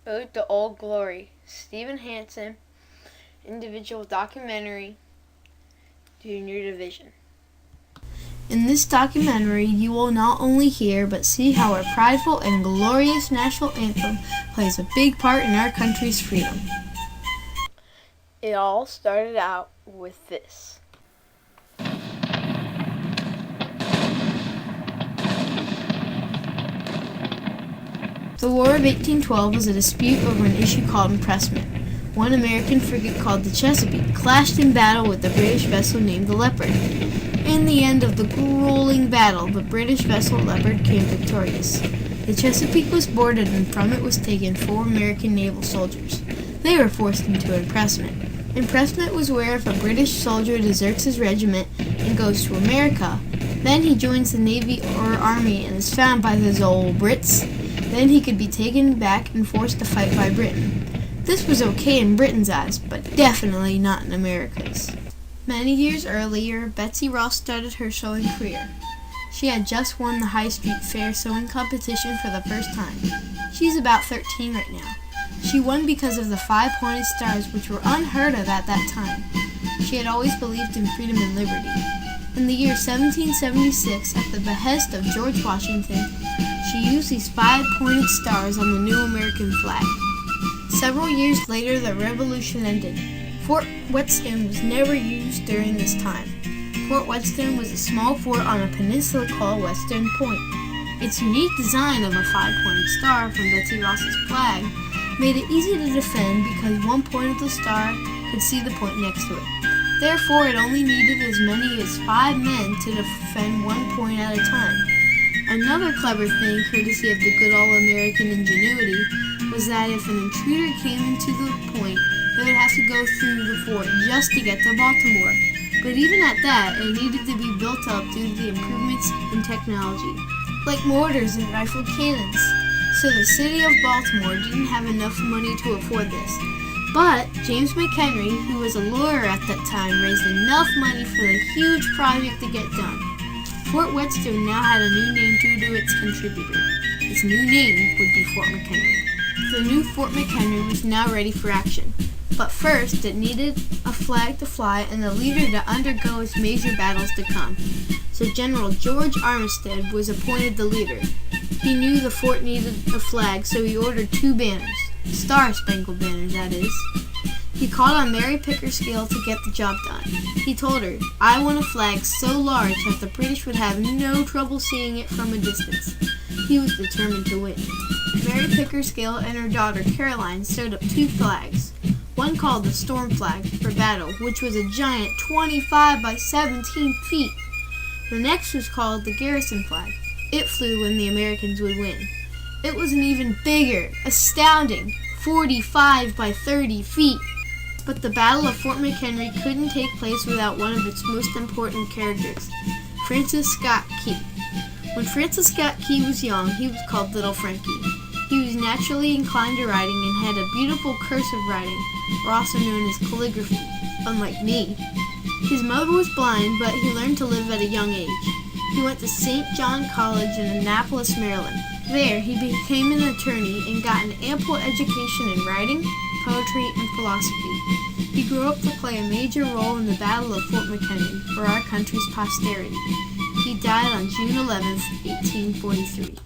Ode to Old Glory, Stephen Hansen, individual documentary, Junior Division. In this documentary, you will not only hear but see how our prideful and glorious national anthem plays a big part in our country's freedom. It all started out with this. The War of 1812 was a dispute over an issue called impressment. One American frigate called the Chesapeake clashed in battle with a British vessel named the Leopard. In the end of the grueling battle, the British vessel Leopard came victorious. The Chesapeake was boarded and from it was taken 4 American naval soldiers. They were forced into impressment. Impressment was where if a British soldier deserts his regiment and goes to America, then he joins the Navy or Army and is found by those old Brits. Then he could be taken back and forced to fight by Britain. This was okay in Britain's eyes, but definitely not in America's. Many years earlier, Betsy Ross started her sewing career. She had just won the High Street Fair sewing competition for the first time. She's about 13 right now. She won because of the 5 pointed stars, which were unheard of at that time. She had always believed in freedom and liberty. In the year 1776, at the behest of George Washington, she used these 5 pointed stars on the new American flag. Several years later, the Revolution ended. Fort Whetstone was never used during this time. Fort Whetstone was a small fort on a peninsula called Western Point. Its unique design of a 5-pointed star from Betsy Ross's flag made it easy to defend because one point of the star could see the point next to it. Therefore, it only needed as many as 5 men to defend 1 point at a time. Another clever thing, courtesy of the good all-American ingenuity, was that if an intruder came into the point, they would have to go through the fort just to get to Baltimore. But even at that, it needed to be built up due to the improvements in technology, like mortars and rifled cannons. So the city of Baltimore didn't have enough money to afford this. But James McHenry, who was a lawyer at that time, raised enough money for the huge project to get done. Fort Whetstone now had a new name due to its contributor. Its new name would be Fort McHenry. The new Fort McHenry was now ready for action. But first, it needed a flag to fly and a leader to undergo its major battles to come. So General George Armistead was appointed the leader. He knew the fort needed a flag, so he ordered 2 banners. Star-Spangled Banners, that is. He called on Mary Pickersgill to get the job done. He told her, "I want a flag so large that the British would have no trouble seeing it from a distance." He was determined to win. Mary Pickersgill and her daughter Caroline sewed up 2 flags. One called the Storm Flag for battle, which was a giant 25 by 17 feet. The next was called the Garrison Flag. It flew when the Americans would win. It was an even bigger, astounding 45 by 30 feet. But the Battle of Fort McHenry couldn't take place without one of its most important characters, Francis Scott Key. When Francis Scott Key was young, he was called Little Frankie. He was naturally inclined to writing and had a beautiful cursive writing, or also known as calligraphy, unlike me. His mother was blind, but he learned to live at a young age. He went to St. John College in Annapolis, Maryland. There, he became an attorney and got an ample education in writing, poetry, and philosophy. He grew up to play a major role in the Battle of Fort McHenry for our country's posterity. He died on June 11, 1843.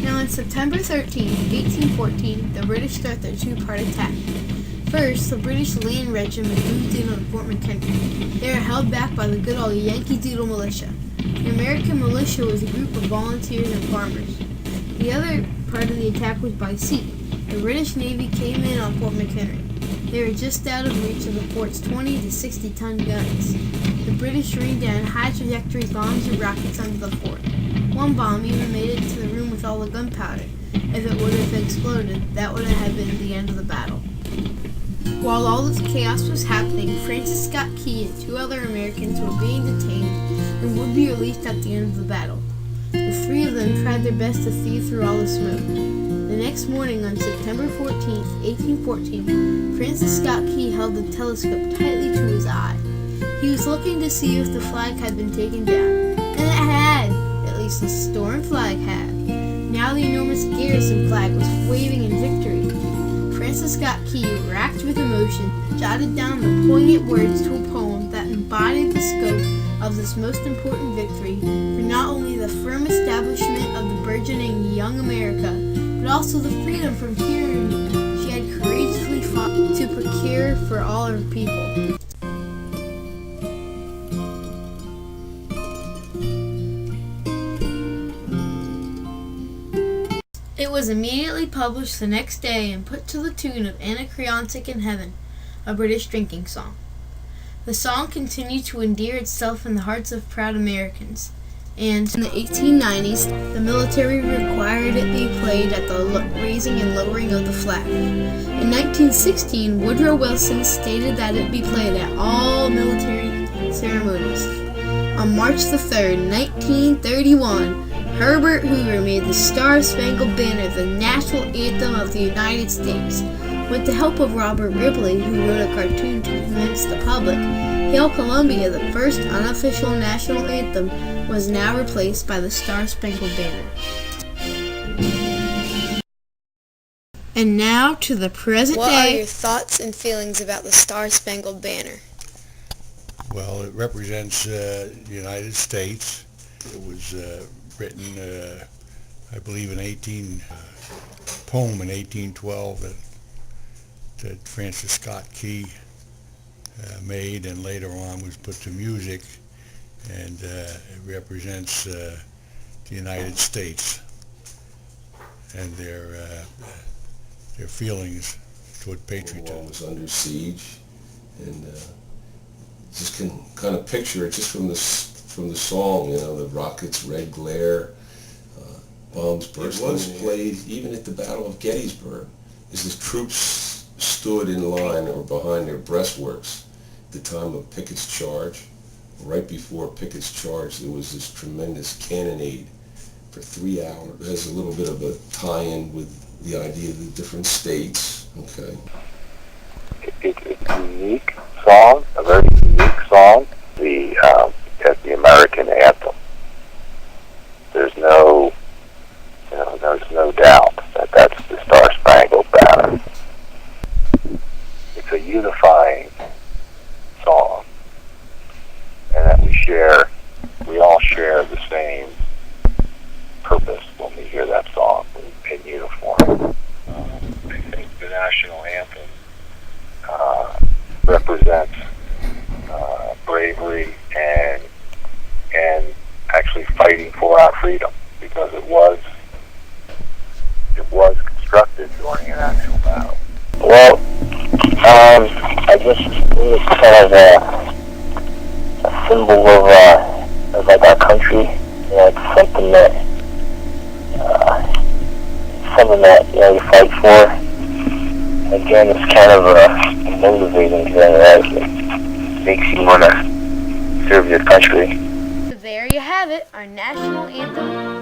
Now on September 13, 1814, the British start their 2-part attack. First, the British land regiment moved in on Fort McHenry. They were held back by the good old Yankee Doodle militia. The American militia was a group of volunteers and farmers. The other part of the attack was by sea. The British Navy came in on Fort McHenry. They were just out of reach of the fort's 20 to 60-ton guns. The British rained down high-trajectory bombs and rockets under the fort. One bomb even made it to the room with all the gunpowder. If it would have exploded, that would have been the end of the battle. While all this chaos was happening, Francis Scott Key and 2 other Americans were being detained and would be released at the end of the battle. The 3 of them tried their best to see through all the smoke. The next morning, on September 14, 1814, Francis Scott Key held the telescope tightly to his eye. He was looking to see if the flag had been taken down, and it had, at least the Storm Flag had. Now the enormous Garrison Flag was waving in victory Francis Scott Key, racked with emotion, jotted down the poignant words to a poem that embodied the scope of this most important victory for not only the firm establishment of the burgeoning young America, but also the freedom from tyranny she had courageously fought to procure for all her people. It was immediately published the next day and put to the tune of Anacreontic in Heaven, a British drinking song. The song continued to endear itself in the hearts of proud Americans, and in the 1890s, the military required it be played at the raising and lowering of the flag. In 1916, Woodrow Wilson stated that it be played at all military ceremonies. On March the 3rd, 1931, Herbert Hoover made the Star-Spangled Banner the national anthem of the United States. With the help of Robert Ripley, who wrote a cartoon to convince the public, Hail Columbia, the first unofficial national anthem, was now replaced by the Star-Spangled Banner. And now to the present day. What are your thoughts and feelings about the Star-Spangled Banner? Well, it represents the United States. It was written, I believe, poem in 1812 that Francis Scott Key made, and later on was put to music, and it represents the United States and their feelings toward patriotism. Wall was under siege, and just can kind of picture it just from the song, you know, the rockets' red glare, bombs bursting. It was played even at the Battle of Gettysburg, as the troops stood in line or behind their breastworks at the time of Pickett's charge. Right before Pickett's charge, there was this tremendous cannonade for 3 hours. It has a little bit of a tie-in with the idea of the different states. Okay. It's a unique song, a very unique song. As the American anthem. There's no doubt that that's the Star-Spangled Banner. It's a unifying song, and that we all share the same purpose when we hear that song in uniform. I think the national anthem represents bravery and actually fighting for our freedom, because it was constructed during an actual battle. Well, I guess it's kind of a symbol of like our country. You know, it's something that you fight for. Again, it's kind of a motivating thing, right? It makes you want to serve your country. So there you have it, our national anthem.